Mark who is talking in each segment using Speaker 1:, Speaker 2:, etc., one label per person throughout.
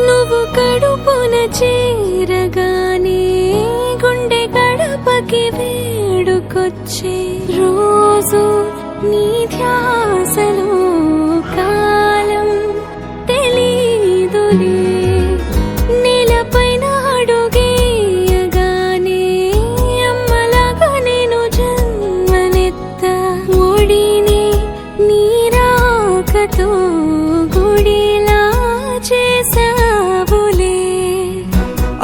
Speaker 1: నువ్వు కడుపున చేరగానే గుండె గడపకి వేడుకొచ్చే రోజు నీ ధ్యాసలో కాలం తెలీదులే. నేలపైన అడుగేయగానే అమ్మలాగా నేను జన్మనెత్త. ఒడిని నీ రాకతో గుడిలా చేసావులే.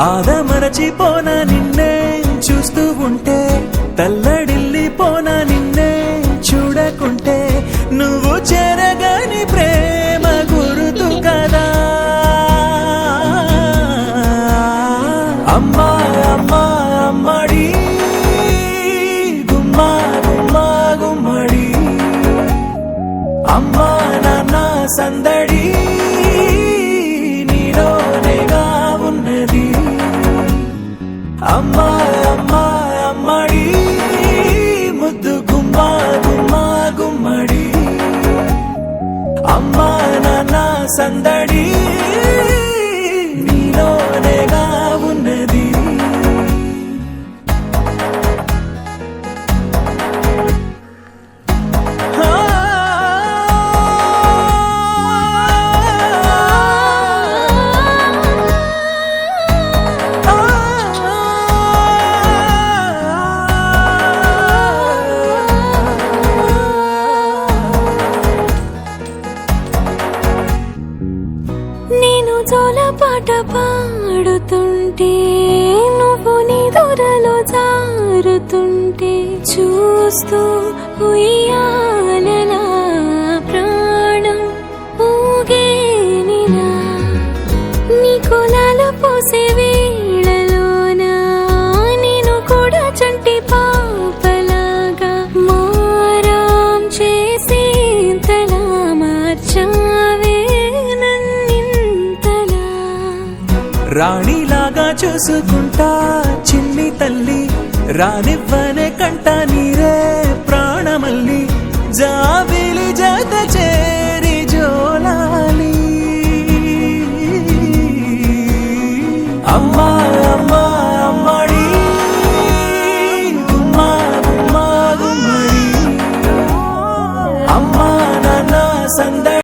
Speaker 2: ఆదమరచిపోనా నిన్నే చూస్తూ ఉంటే, తల్లడిల్లిపోనా నిన్నే చూడకుంటే. నువ్వు చెరగని ప్రేమ గురుతు కదా. అమ్మా అమ్మా అమ్మడి గుమ్మా గుమ్మా గుమ్మడి. అమ్మా నాన్న సందడి నీలోనేగా ఉన్నది. అమ్మా అమ్మా అమ్మడి ముద్దు గుమ్మా గుమ్మా గుమ్మడి. అమ్మా నాన్న సందడి నీలోనేగా ఉన్నది.
Speaker 1: నేను జోలపాట పాడుతుంటే, నువ్వు నీ దూరలో జారుతుంటే చూస్తూ ఉయ్యాలలా ప్రాణం ఊగేనిలా. నీ కులాల పోసే వేళలోనా నేను కూడా చంటి పాపలాగా మారాం చేసేంతలా మార్చావే.
Speaker 2: రాణిలాగా చూసుకుంటా చిన్ని తల్లి, రానివ్వనే కంట నీరే ప్రాణమల్లి. జాబిలి జత చేరి జోలాలి. అమ్మా అమ్మా అమ్మడి గుమ్మా గుమ్మా గుమ్మడి. అమ్మా నాన్న సందడి